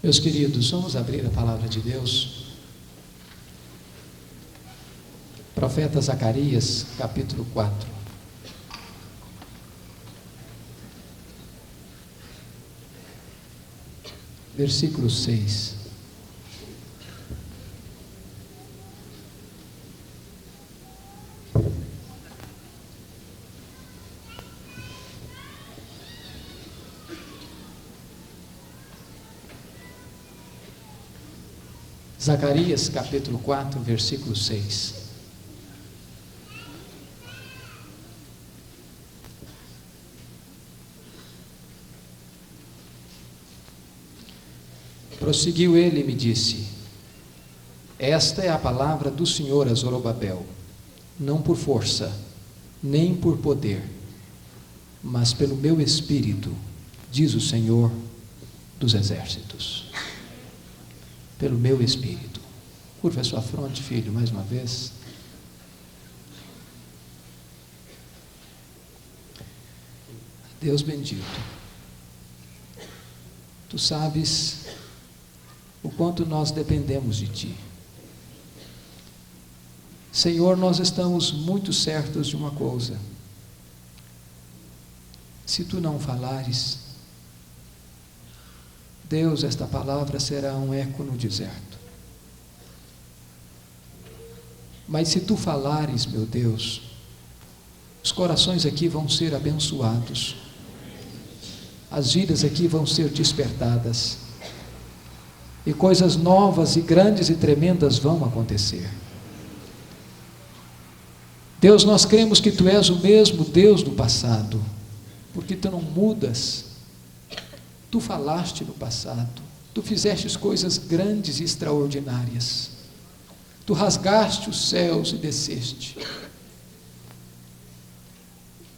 Meus queridos, vamos abrir a palavra de Deus. Profeta Zacarias, capítulo 4. Versículo 6. Zacarias capítulo 4, versículo 6. Prosseguiu ele e me disse: esta é a palavra do Senhor a Zorobabel, não por força, nem por poder, mas pelo meu espírito, diz o Senhor dos exércitos. Pelo meu espírito. Curva a sua fronte, filho, mais uma vez. Deus bendito, tu sabes o quanto nós dependemos de ti. Senhor, nós estamos muito certos de uma coisa: se tu não falares, Deus, esta palavra será um eco no deserto. Mas se tu falares, meu Deus, os corações aqui vão ser abençoados, as vidas aqui vão ser despertadas, e coisas novas e grandes e tremendas vão acontecer. Deus, nós cremos que tu és o mesmo Deus do passado, porque tu não mudas. Tu falaste no passado, tu fizeste coisas grandes e extraordinárias, tu rasgaste os céus e desceste.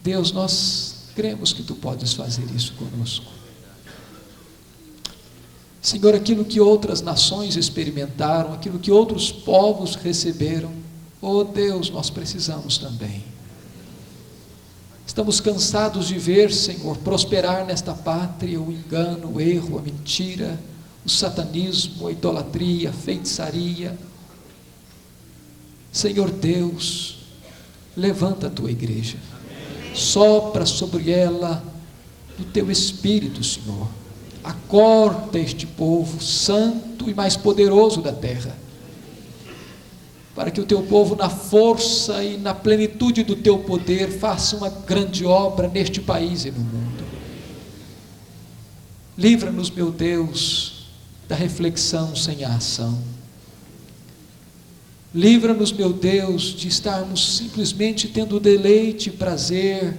Deus, nós cremos que tu podes fazer isso conosco. Senhor, aquilo que outras nações experimentaram, aquilo que outros povos receberam, oh Deus, nós precisamos também. Estamos cansados de ver, Senhor, prosperar nesta pátria o engano, o erro, a mentira, o satanismo, a idolatria, a feitiçaria. Senhor Deus, levanta a tua igreja, sopra sobre ela o teu Espírito, Senhor. Acorda este povo santo e mais poderoso da terra, para que o teu povo, na força e na plenitude do teu poder, faça uma grande obra neste país e no mundo. Livra-nos, meu Deus, da reflexão sem a ação. Livra-nos, meu Deus, de estarmos simplesmente tendo deleite e prazer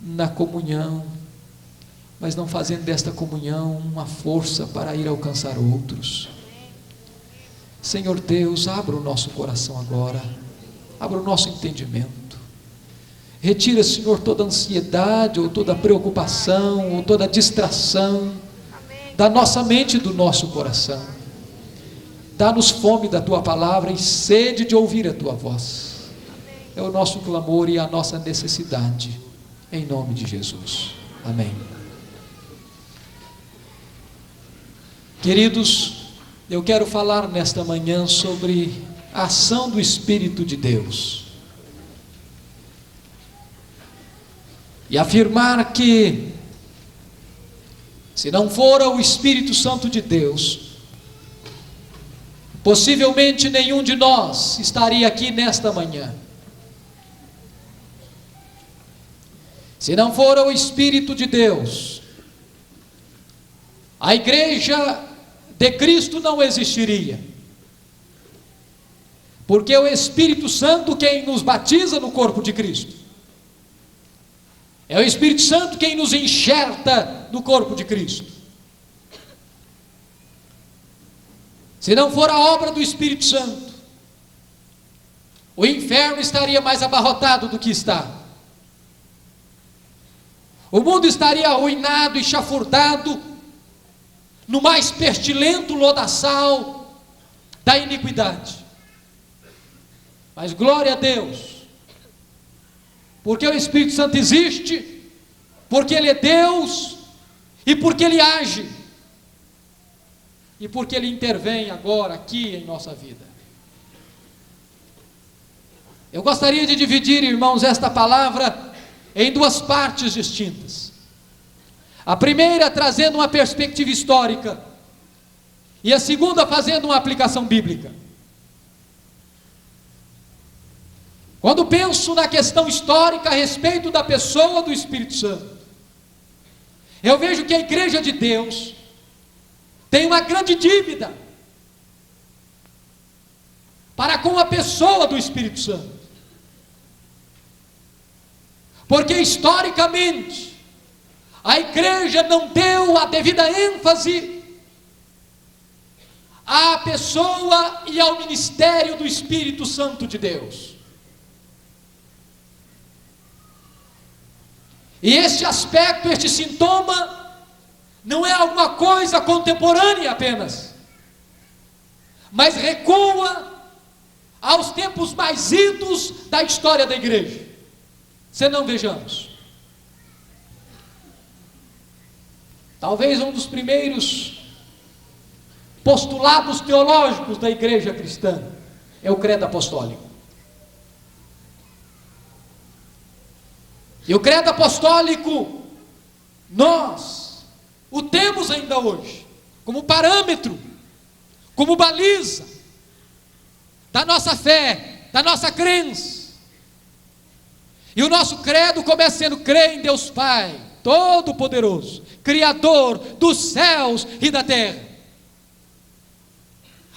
na comunhão, mas não fazendo desta comunhão uma força para ir alcançar outros. Senhor Deus, abra o nosso coração agora, abra o nosso entendimento, retira, Senhor, toda ansiedade, ou toda preocupação, ou toda distração da nossa mente e do nosso coração. Dá-nos fome da tua palavra e sede de ouvir a tua voz. É o nosso clamor e a nossa necessidade, em nome de Jesus, amém. Queridos, eu quero falar nesta manhã sobre a ação do Espírito de Deus e afirmar que, se não fora o Espírito Santo de Deus, possivelmente nenhum de nós estaria aqui nesta manhã. Se não fora o Espírito de Deus, a igreja de Cristo não existiria, porque é o Espírito Santo quem nos batiza no corpo de Cristo, é o Espírito Santo quem nos enxerta no corpo de Cristo. Se não for a obra do Espírito Santo, o inferno estaria mais abarrotado do que está, o mundo estaria arruinado e chafurdado no mais pestilento lodaçal da iniquidade. Mas glória a Deus, porque o Espírito Santo existe, porque Ele é Deus e porque Ele age e porque Ele intervém agora, aqui em nossa vida. Eu gostaria de dividir, irmãos, esta palavra em duas partes distintas. A primeira trazendo uma perspectiva histórica, e a segunda fazendo uma aplicação bíblica. Quando penso na questão histórica a respeito da pessoa do Espírito Santo, eu vejo que a Igreja de Deus tem uma grande dívida para com a pessoa do Espírito Santo. Porque historicamente a Igreja não deu a devida ênfase à pessoa e ao ministério do Espírito Santo de Deus. E este aspecto, este sintoma, não é alguma coisa contemporânea apenas, mas recua aos tempos mais idos da história da igreja. Senão, vejamos, talvez um dos primeiros postulados teológicos da igreja cristã é o credo apostólico. E o credo apostólico, nós o temos ainda hoje, como parâmetro, como baliza da nossa fé, da nossa crença. E o nosso credo começa sendo: crer em Deus Pai, Todo-Poderoso, Criador dos céus e da terra.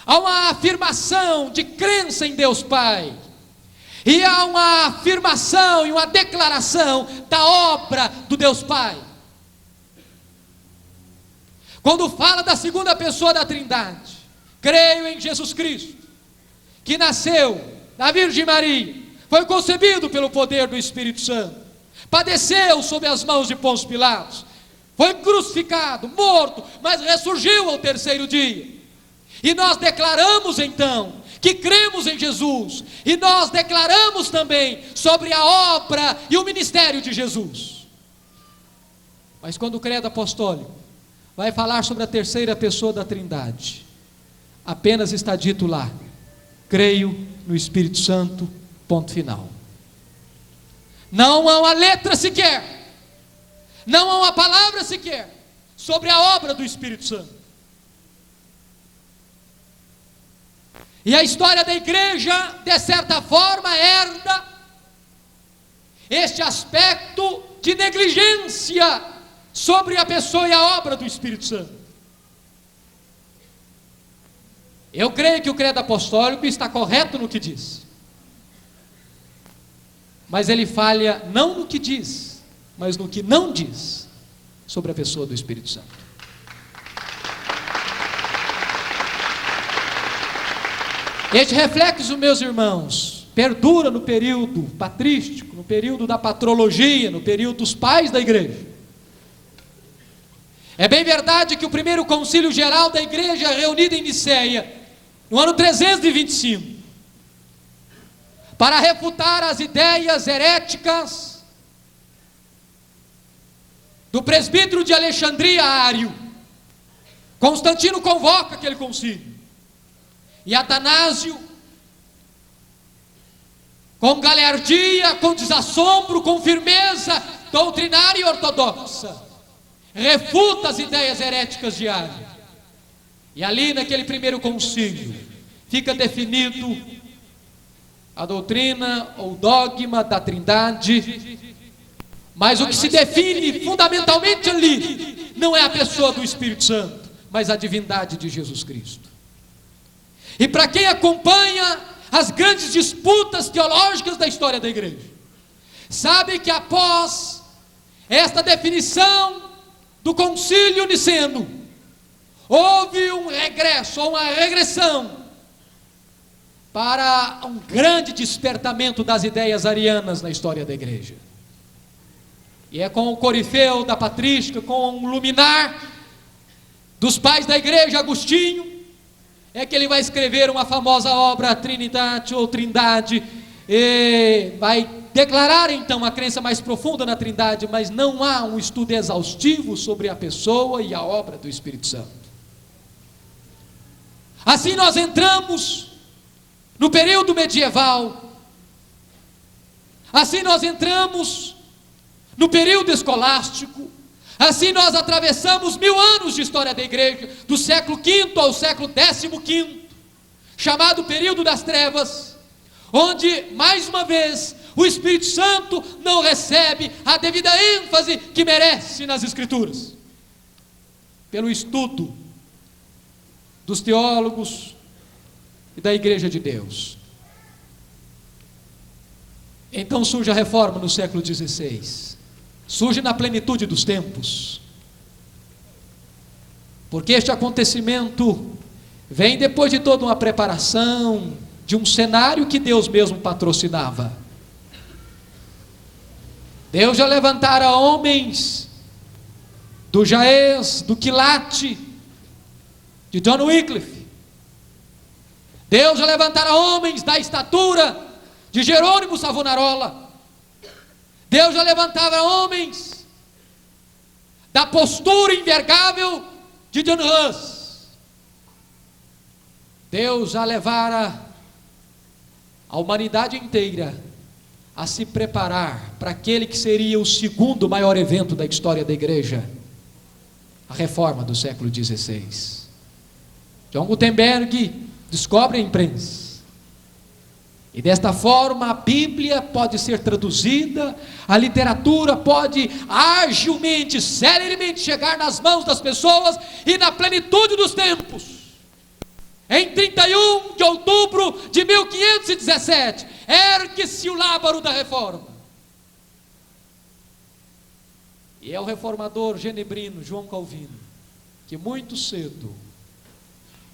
Há uma afirmação de crença em Deus Pai, e há uma afirmação e uma declaração da obra do Deus Pai. Quando fala da segunda pessoa da Trindade, creio em Jesus Cristo, que nasceu da Virgem Maria, foi concebido pelo poder do Espírito Santo, padeceu sob as mãos de Pôncio Pilatos, foi crucificado, morto, mas ressurgiu ao terceiro dia. E nós declaramos então que cremos em Jesus, e nós declaramos também sobre a obra e o ministério de Jesus. Mas quando o credo apostólico vai falar sobre a terceira pessoa da Trindade, apenas está dito lá: creio no Espírito Santo, ponto final. Não há uma letra sequer, não há uma palavra sequer sobre a obra do Espírito Santo. E a história da igreja, de certa forma, herda este aspecto de negligência sobre a pessoa e a obra do Espírito Santo. Eu creio que o credo apostólico está correto no que diz, mas ele falha não no que diz, mas no que não diz sobre a pessoa do Espírito Santo. Este reflexo, meus irmãos, perdura no período patrístico, no período da patrologia, no período dos pais da igreja. É bem verdade que o primeiro concílio geral da igreja, reunido em Niceia, no ano 325, para refutar as ideias heréticas do presbítero de Alexandria, Ário, Constantino convoca aquele concílio. E Atanásio, com galhardia, com desassombro, com firmeza doutrinária e ortodoxa, refuta as ideias heréticas de Ário. E ali naquele primeiro concílio fica definido a doutrina ou dogma da Trindade. Mas o que se define fundamentalmente ali não é a pessoa do Espírito Santo, mas a divindade de Jesus Cristo. E para quem acompanha as grandes disputas teológicas da história da igreja, sabe que após esta definição do concílio niceno, houve um regresso, ou uma regressão, para um grande despertamento das ideias arianas na história da igreja. E é com o corifeu da patrística, com o luminar dos pais da igreja, Agostinho, é que ele vai escrever uma famosa obra, Trinidade ou Trindade, e vai declarar então a crença mais profunda na Trindade, mas não há um estudo exaustivo sobre a pessoa e a obra do Espírito Santo. Assim nós entramos no período medieval, assim nós entramos no período escolástico, assim nós atravessamos 1000 anos de história da igreja, do século V ao século XV, chamado período das trevas, onde, mais uma vez, o Espírito Santo não recebe a devida ênfase que merece nas Escrituras. Pelo estudo dos teólogos e da Igreja de Deus. Então surge a reforma no século XVI, surge na plenitude dos tempos, porque este acontecimento vem depois de toda uma preparação, de um cenário que Deus mesmo patrocinava. Deus já levantara homens do Jaez, do Quilate, de John Wycliffe. Deus já levantara homens da estatura de Jerônimo Savonarola. Deus já levantava homens da postura invergável de John Hus. Deus já levara a humanidade inteira a se preparar para aquele que seria o segundo maior evento da história da igreja, a reforma do século XVI. John Gutenberg descobre a imprensa, e desta forma a Bíblia pode ser traduzida, a literatura pode agilmente, celeremente chegar nas mãos das pessoas, e na plenitude dos tempos, em 31 de outubro de 1517, ergue-se o lábaro da reforma. E é o reformador genebrino João Calvino que muito cedo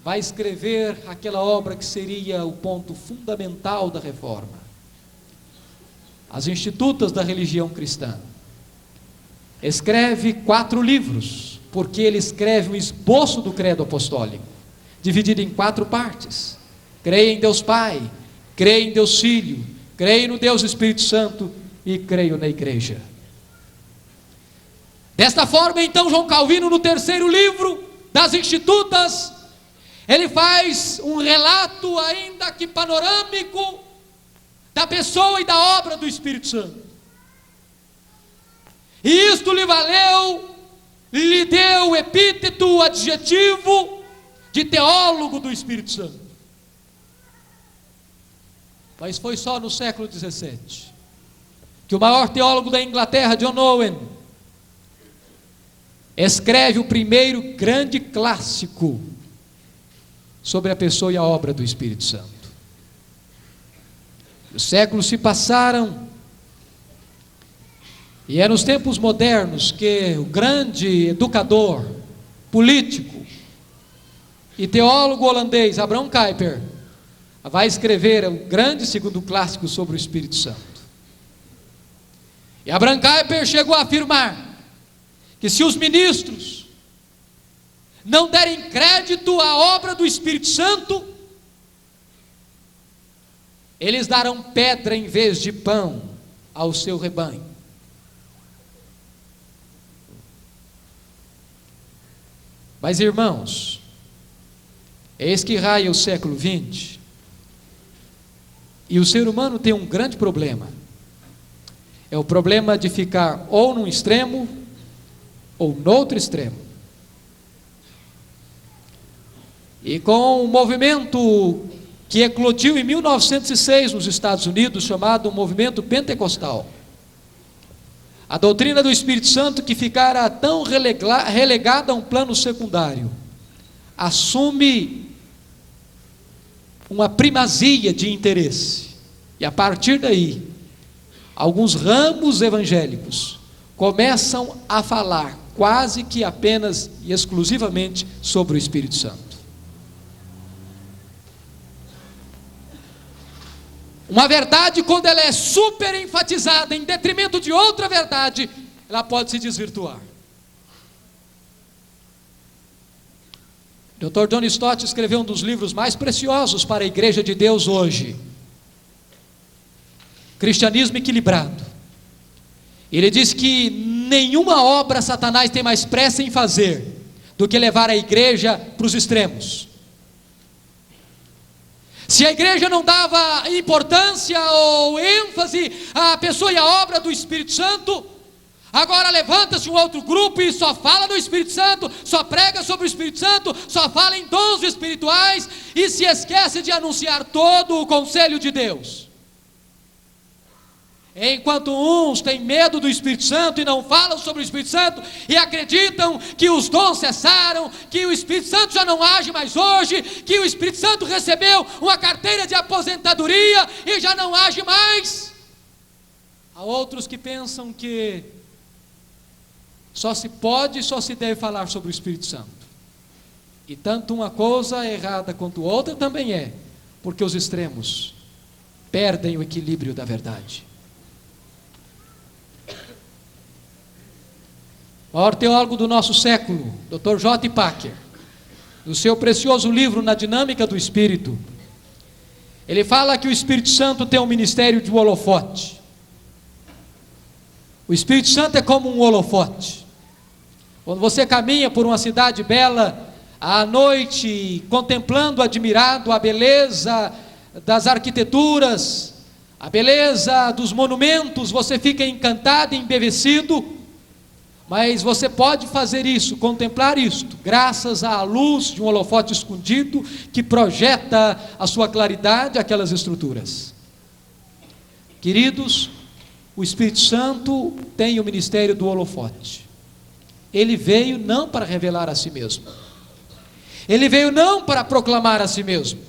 vai escrever aquela obra que seria o ponto fundamental da reforma, As Institutas da Religião Cristã. Escreve 4 livros, porque ele escreve um esboço do credo apostólico, dividido em 4 partes. Creio em Deus Pai, creio em Deus Filho, creio no Deus Espírito Santo e creio na igreja. Desta forma, então, João Calvino, no 3º livro das Institutas, ele faz um relato, ainda que panorâmico, da pessoa e da obra do Espírito Santo. E isto lhe deu o epíteto, o adjetivo de teólogo do Espírito Santo. Mas foi só no século XVII que o maior teólogo da Inglaterra, John Owen, escreve o primeiro grande clássico sobre a pessoa e a obra do Espírito Santo. Os séculos se passaram, e é nos tempos modernos que o grande educador, político e teólogo holandês Abraham Kuyper vai escrever o grande segundo clássico sobre o Espírito Santo. E Abraham Kuyper chegou a afirmar que se os ministros não derem crédito à obra do Espírito Santo, eles darão pedra em vez de pão ao seu rebanho. Mas, irmãos, eis que raia o século XX, e o ser humano tem um grande problema. É o problema de ficar ou num extremo ou no outro extremo. E com um movimento que eclodiu em 1906 nos Estados Unidos, chamado movimento pentecostal, a doutrina do Espírito Santo, que ficara tão relegada a um plano secundário, assume uma primazia de interesse. E a partir daí, alguns ramos evangélicos começam a falar quase que apenas e exclusivamente sobre o Espírito Santo. Uma verdade, quando ela é super enfatizada em detrimento de outra verdade, ela pode se desvirtuar. Dr. John Stott escreveu um dos livros mais preciosos para a Igreja de Deus hoje, Cristianismo Equilibrado. Ele diz que nenhuma obra Satanás tem mais pressa em fazer do que levar a igreja para os extremos. Se a igreja não dava importância ou ênfase à pessoa e à obra do Espírito Santo, agora levanta-se um outro grupo e só fala do Espírito Santo, só prega sobre o Espírito Santo, só fala em dons espirituais e se esquece de anunciar todo o conselho de Deus. Enquanto uns têm medo do Espírito Santo e não falam sobre o Espírito Santo e acreditam que os dons cessaram, que o Espírito Santo já não age mais hoje, que o Espírito Santo recebeu uma carteira de aposentadoria e já não age mais. Há outros que pensam que só se pode e só se deve falar sobre o Espírito Santo. E tanto uma coisa é errada quanto outra também é, porque os extremos perdem o equilíbrio da verdade. O maior teólogo do nosso século, Dr. J. Packer, no seu precioso livro Na Dinâmica do Espírito, ele fala que o Espírito Santo tem um ministério de holofote. O Espírito Santo é como um holofote. Quando você caminha por uma cidade bela, à noite, contemplando, admirado a beleza das arquiteturas, a beleza dos monumentos, você fica encantado e embevecido. Mas você pode fazer isso, contemplar isto, graças à luz de um holofote escondido que projeta a sua claridade àquelas estruturas. Queridos, o Espírito Santo tem o ministério do holofote. Ele veio não para revelar a si mesmo. Ele veio não para proclamar a si mesmo.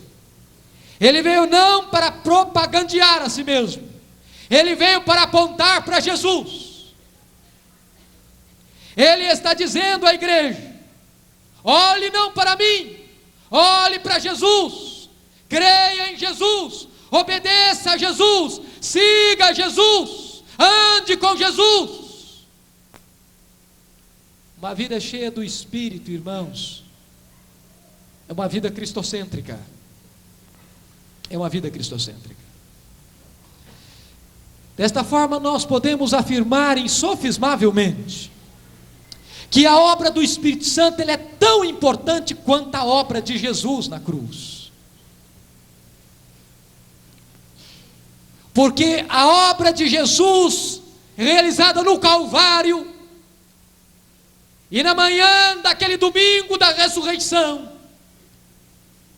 Ele veio não para propagandear a si mesmo. Ele veio para apontar para Jesus. Ele está dizendo à igreja: olhe não para mim, olhe para Jesus, creia em Jesus, obedeça a Jesus, siga Jesus, ande com Jesus. Uma vida cheia do Espírito, irmãos, é uma vida cristocêntrica. É uma vida cristocêntrica. Desta forma nós podemos afirmar insofismavelmente que a obra do Espírito Santo ela é tão importante quanto a obra de Jesus na cruz. Porque a obra de Jesus, realizada no Calvário, e na manhã daquele domingo da ressurreição,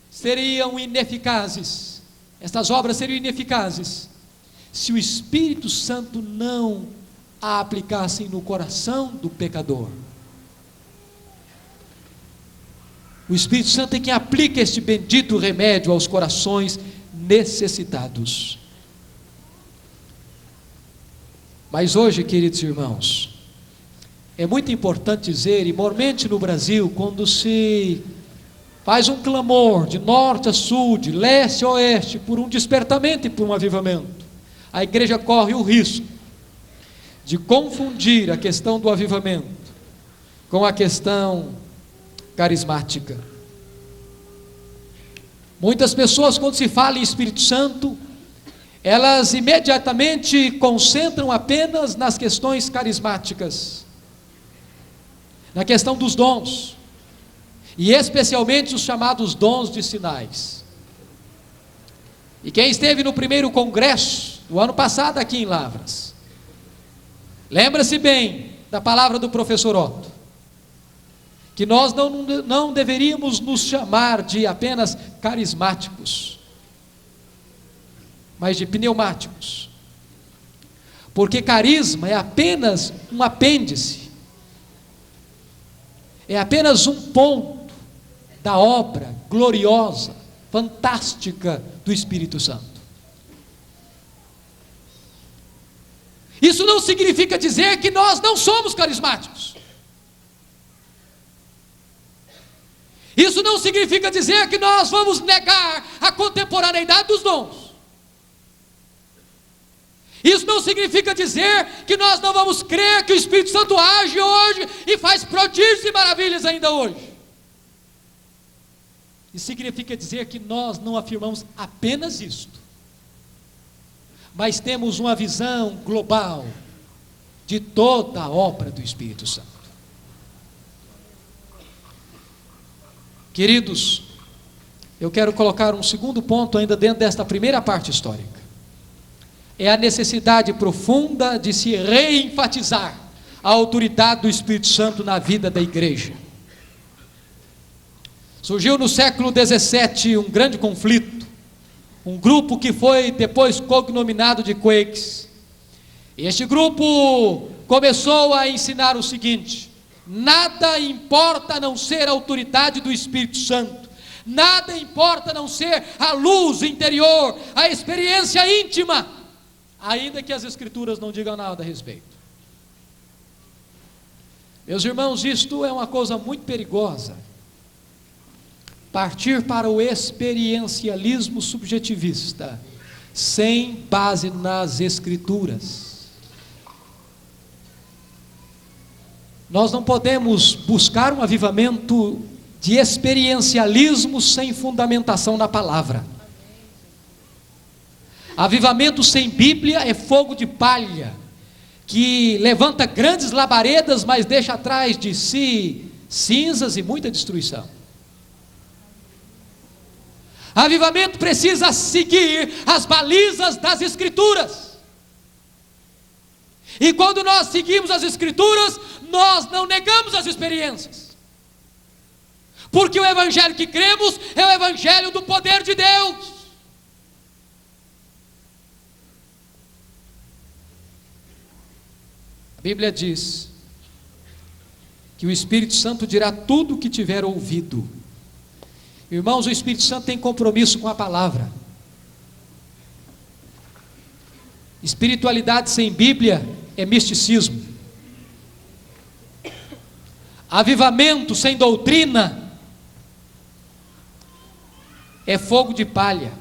seriam ineficazes. Estas obras seriam ineficazes se o Espírito Santo não a aplicasse no coração do pecador. O Espírito Santo é quem aplica este bendito remédio aos corações necessitados. Mas hoje, queridos irmãos, é muito importante dizer, e mormente no Brasil, quando se faz um clamor de norte a sul, de leste a oeste, por um despertamento e por um avivamento, a igreja corre o risco de confundir a questão do avivamento com a questão carismática. Muitas pessoas, quando se fala em Espírito Santo, elas imediatamente concentram apenas nas questões carismáticas, na questão dos dons, e especialmente os chamados dons de sinais. E quem esteve no primeiro congresso do ano passado aqui em Lavras, lembra-se bem da palavra do professor Otto, que nós não deveríamos nos chamar de apenas carismáticos, mas de pneumáticos, porque carisma é apenas um apêndice, é apenas um ponto da obra gloriosa, fantástica do Espírito Santo. Isso não significa dizer que nós não somos carismáticos. Isso não significa dizer que nós vamos negar a contemporaneidade dos dons. Isso não significa dizer que nós não vamos crer que o Espírito Santo age hoje e faz prodígios e maravilhas ainda hoje. Isso significa dizer que nós não afirmamos apenas isto, mas temos uma visão global de toda a obra do Espírito Santo. Queridos, eu quero colocar um segundo ponto ainda dentro desta primeira parte histórica. É a necessidade profunda de se reenfatizar a autoridade do Espírito Santo na vida da igreja. Surgiu no século XVII um grande conflito, um grupo que foi depois cognominado de Quakes. E este grupo começou a ensinar o seguinte: nada importa a não ser a autoridade do Espírito Santo, nada importa a não ser a luz interior, a experiência íntima, ainda que as Escrituras não digam nada a respeito. Meus irmãos, isto é uma coisa muito perigosa. Partir para o experiencialismo subjetivista, sem base nas Escrituras. Nós não podemos buscar um avivamento de experiencialismo sem fundamentação na palavra. Avivamento sem Bíblia é fogo de palha, que levanta grandes labaredas, mas deixa atrás de si cinzas e muita destruição. Avivamento precisa seguir as balizas das Escrituras. E quando nós seguimos as Escrituras, nós não negamos as experiências. Porque o evangelho que cremos é o evangelho do poder de Deus. A Bíblia diz que o Espírito Santo dirá tudo o que tiver ouvido. Irmãos, o Espírito Santo tem compromisso com a palavra. Espiritualidade sem Bíblia é misticismo. Avivamento sem doutrina é fogo de palha,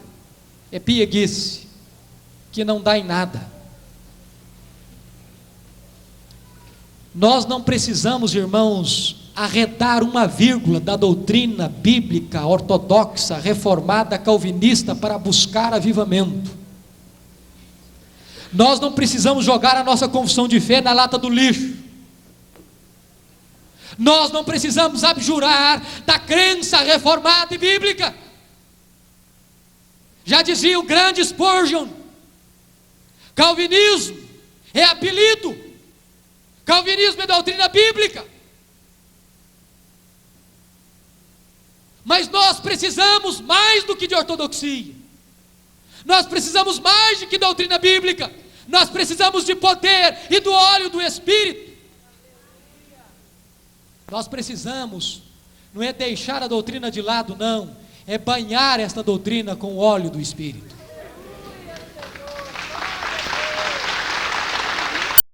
é pieguice, que não dá em nada. Nós não precisamos, irmãos, arredar uma vírgula da doutrina bíblica, ortodoxa, reformada, calvinista, para buscar avivamento. Nós não precisamos jogar a nossa confissão de fé na lata do lixo. Nós não precisamos abjurar da crença reformada e bíblica. Já dizia o grande Spurgeon: calvinismo é apelido, calvinismo é doutrina bíblica. Mas nós precisamos mais do que de ortodoxia, nós precisamos mais do que doutrina bíblica, nós precisamos de poder e do óleo do Espírito. Nós precisamos, não é deixar a doutrina de lado, não, é banhar esta doutrina com o óleo do Espírito.